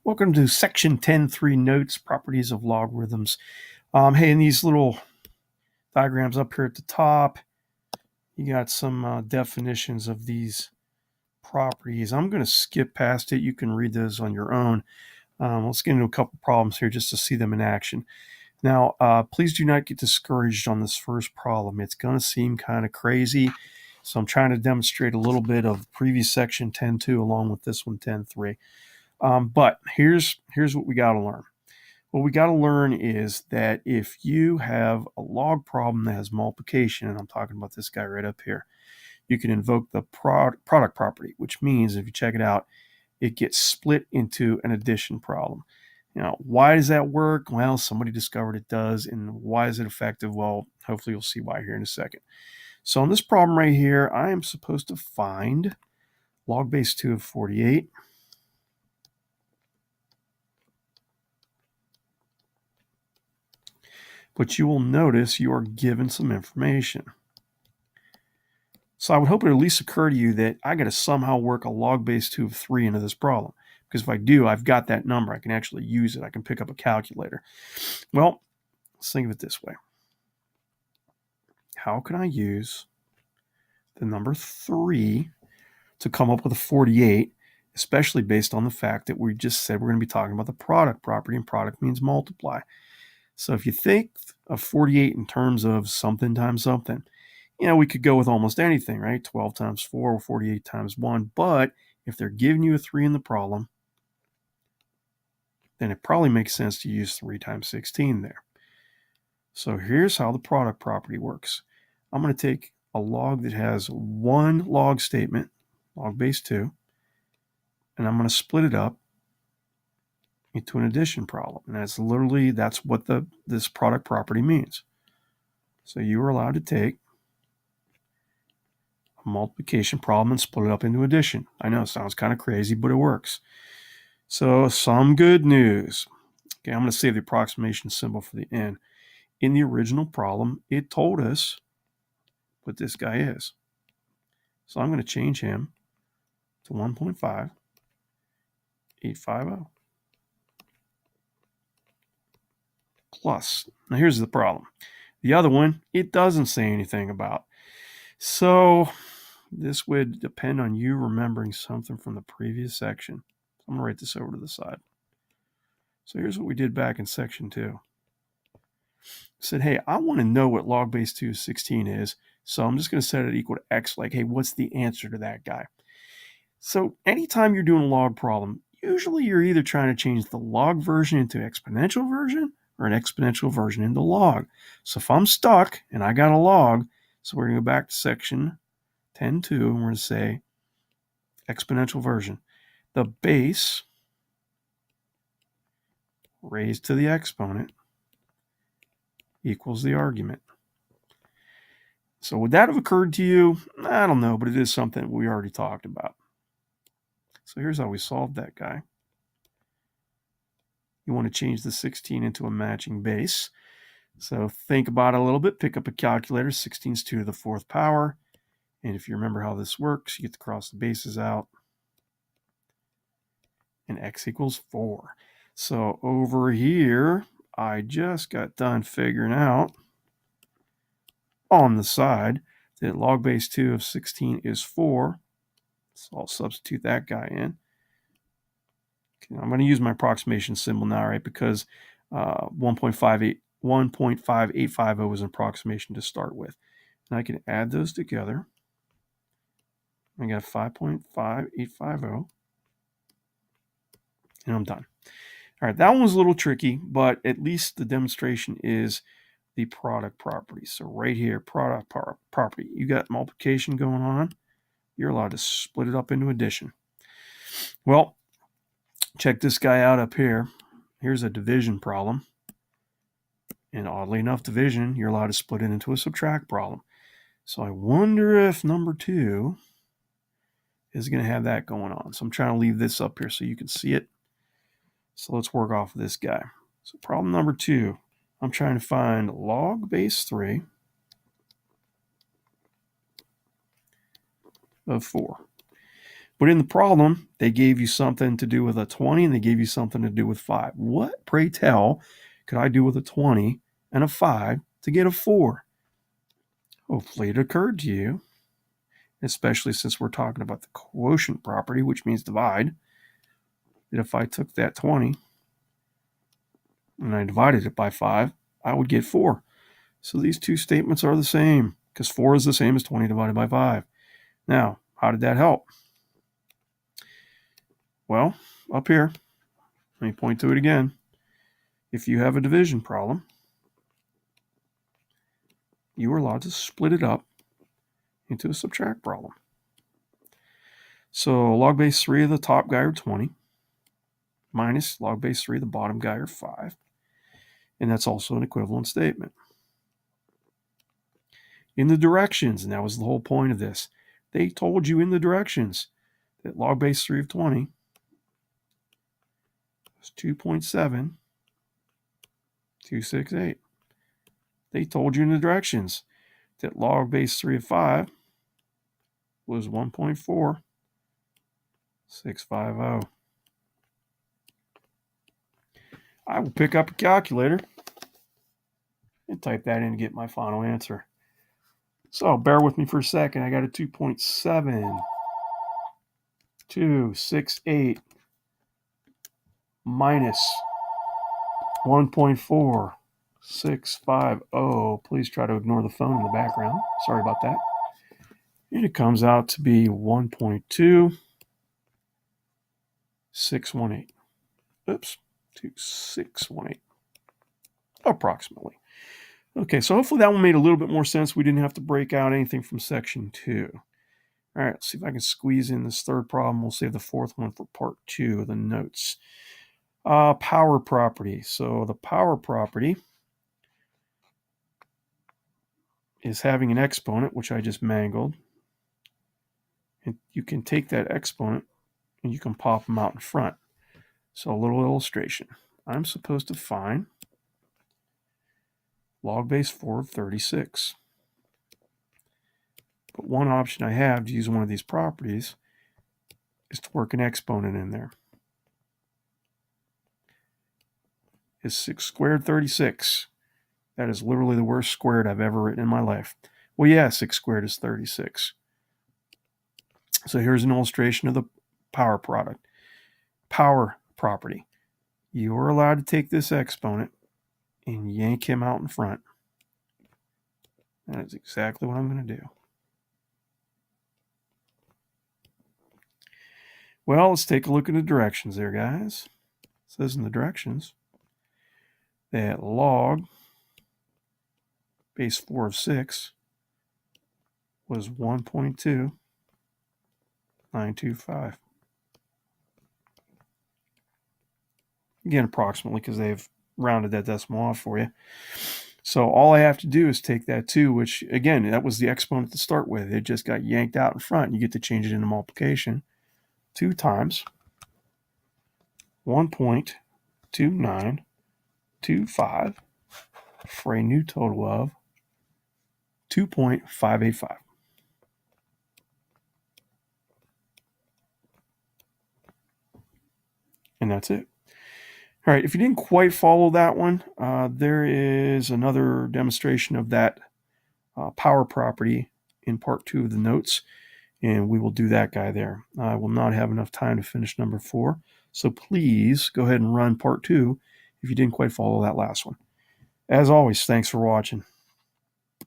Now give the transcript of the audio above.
Welcome to section 10.3 notes, properties of logarithms. Hey, in these little diagrams up here at the top, you got some definitions of these properties. I'm going to skip past it. You can read those on your own. Let's get into a couple problems here just to see them in action. Now, please do not get discouraged on this first problem. It's going to seem kind of crazy. So I'm trying to demonstrate a little bit of the previous section 10.2 along with this one 10.3. But here's what we got to learn. What we got to learn is that if you have a log problem that has multiplication, and I'm talking about this guy right up here, you can invoke the product property, which means if you check it out, it gets split into an addition problem. Now, why does that work? Well, somebody discovered it does. And why is it effective? Well, hopefully you'll see why here in a second. So in this problem right here, I am supposed to find log base 2 of 48. But you will notice you are given some information. So I would hope it at least occur to you that I got to somehow work a log base 2 of 3 into this problem. Because if I do, I've got that number. I can actually use it. I can pick up a calculator. Well, let's think of it this way. How can I use the number 3 to come up with a 48, especially based on the fact that we just said we're going to be talking about the product property, and product means multiply. So if you think of 48 in terms of something times something, we could go with almost anything, right? 12 times 4 or 48 times 1. But if they're giving you a 3 in the problem, then it probably makes sense to use 3 times 16 there. So here's how the product property works. I'm going to take a log that has one log statement, log base 2, and I'm going to split it up into an addition problem. And that's what this product property means. So you are allowed to take a multiplication problem and split it up into addition. I know it sounds kind of crazy, but it works. So some good news. Okay, I'm going to save the approximation symbol for the end. In the original problem, it told us what this guy is. So I'm going to change him to 1.5850 plus. Now here's the problem. The other one, it doesn't say anything about. So this would depend on you remembering something from the previous section. I'm going to write this over to the side. So here's what we did back in section 2. Said, hey, I want to know what log base 2 of 16 is. So I'm just going to set it equal to x, like, hey, what's the answer to that guy? So anytime you're doing a log problem, usually you're either trying to change the log version into exponential version or an exponential version into log. So if I'm stuck and I got a log, so we're going to go back to section 10.2 and we're going to say exponential version. The base raised to the exponent equals the argument. So would that have occurred to you? I don't know, but it is something we already talked about. So here's how we solved that guy. You want to change the 16 into a matching base. So think about it a little bit. Pick up a calculator. 16 is 2 to the 4th power. And if you remember how this works, you get to cross the bases out. And x equals 4. So over here, I just got done figuring out on the side that log base 2 of 16 is 4. So I'll substitute that guy in. Okay, I'm going to use my approximation symbol now, right? Because 1.5850 is an approximation to start with. And I can add those together. I got 5.5850. And I'm done. All right, that one was a little tricky, but at least the demonstration is the product property. So right here, product property. You got multiplication going on. You're allowed to split it up into addition. Well, check this guy out up here. Here's a division problem. And oddly enough, division, you're allowed to split it into a subtract problem. So I wonder if number 2 is going to have that going on. So I'm trying to leave this up here so you can see it. So let's work off of this guy. So problem number 2, I'm trying to find log base 3 of 4. But in the problem, they gave you something to do with a 20 and they gave you something to do with 5. What, pray tell, could I do with a 20 and a 5 to get a 4? Hopefully it occurred to you, especially since we're talking about the quotient property, which means divide, that if I took that 20 and I divided it by 5, I would get 4. So these two statements are the same because 4 is the same as 20 divided by 5. Now, how did that help? Well, up here, let me point to it again. If you have a division problem, you are allowed to split it up into a subtract problem. So log base 3 of the top guy are 20 minus log base 3 of the bottom guy are 5. And that's also an equivalent statement. In the directions, and that was the whole point of this, they told you in the directions that log base 3 of 20 is 2.7268. They told you in the directions that log base 3 of 5 was 1.4650. I will pick up a calculator and type that in to get my final answer. So bear with me for a second. I got a 2.7268 minus 1.4650. Please try to ignore the phone in the background. Sorry about that. And it comes out to be 1.2618. Oops, 2618. Approximately. Okay, so hopefully that one made a little bit more sense. We didn't have to break out anything from section 2. All right, let's see if I can squeeze in this third problem. We'll save the fourth one for part 2 of the notes. Power property. So the power property is having an exponent, which I just mangled. And you can take that exponent and you can pop them out in front. So a little illustration. I'm supposed to find log base 4 of 36. But one option I have to use one of these properties is to work an exponent in there. Is 6 squared 36? That is literally the worst squared I've ever written in my life. Well, yeah, 6 squared is 36. So here's an illustration of the power product. Power property. You're allowed to take this exponent and yank him out in front. That is exactly what I'm going to do. Well, let's take a look at the directions there, guys. It says in the directions that log base 4 of 6 was 1.2925. Again, approximately, because they've rounded that decimal off for you. So all I have to do is take that 2, which, again, that was the exponent to start with. It just got yanked out in front. You get to change it into multiplication. 2 times 1.2925 for a new total of 2.585. And that's it. All right, if you didn't quite follow that one, there is another demonstration of that power property in part 2 of the notes, and we will do that guy there. I will not have enough time to finish number 4, so please go ahead and run part 2 if you didn't quite follow that last one. As always, thanks for watching.